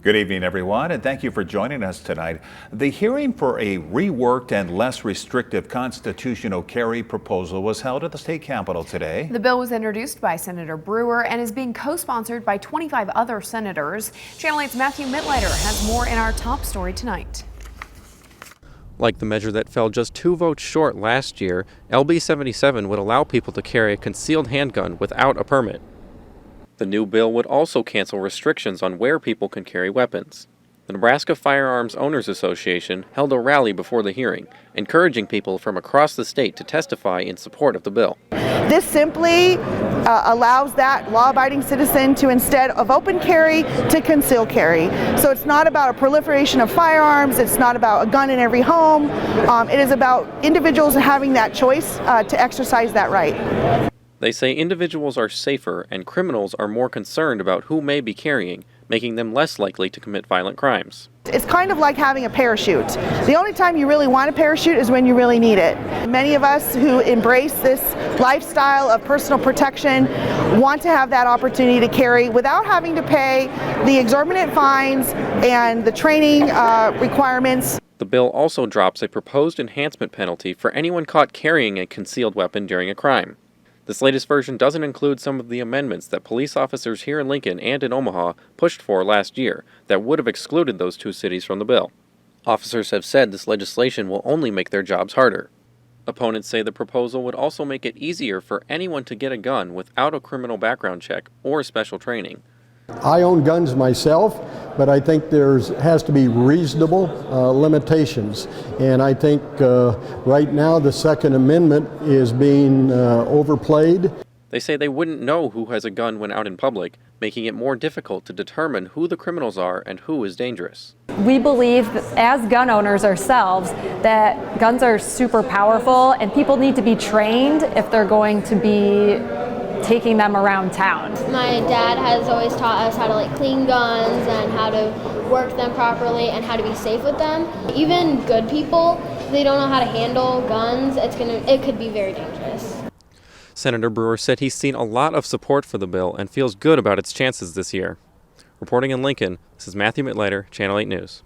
Good evening, everyone, and thank you for joining us tonight. The hearing for a reworked and less restrictive constitutional carry proposal was held at the state capitol today. The bill was introduced by Senator Brewer and is being co-sponsored by 25 other senators. Channel 8's Matthew Mittleider has more in our top story tonight. Like the measure that fell just 2 votes short last year, LB 77 would allow people to carry a concealed handgun without a permit. The new bill would also cancel restrictions on where people can carry weapons. The Nebraska Firearms Owners Association held a rally before the hearing, encouraging people from across the state to testify in support of the bill. This simply allows that law-abiding citizen to, instead of open carry, to conceal carry. So it's not about a proliferation of firearms, it's not about a gun in every home, it is about individuals having that choice to exercise that right. They say individuals are safer and criminals are more concerned about who may be carrying, making them less likely to commit violent crimes. It's kind of like having a parachute. The only time you really want a parachute is when you really need it. Many of us who embrace this lifestyle of personal protection want to have that opportunity to carry without having to pay the exorbitant fines and the training requirements. The bill also drops a proposed enhancement penalty for anyone caught carrying a concealed weapon during a crime. This latest version doesn't include some of the amendments that police officers here in Lincoln and in Omaha pushed for last year that would have excluded those two cities from the bill. Officers have said this legislation will only make their jobs harder. Opponents say the proposal would also make it easier for anyone to get a gun without a criminal background check or special training. I own guns myself, but I think there has to be reasonable limitations. And I think right now the Second Amendment is being overplayed. They say they wouldn't know who has a gun when out in public, making it more difficult to determine who the criminals are and who is dangerous. We believe, as gun owners ourselves, that guns are super powerful and people need to be trained if they're going to be taking them around town. My dad has always taught us how to clean guns and how to work them properly and how to be safe with them. Even good people, if they don't know how to handle guns, it could be very dangerous. Senator Brewer said he's seen a lot of support for the bill and feels good about its chances this year. Reporting in Lincoln, this is Matthew Mittleider, Channel 8 News.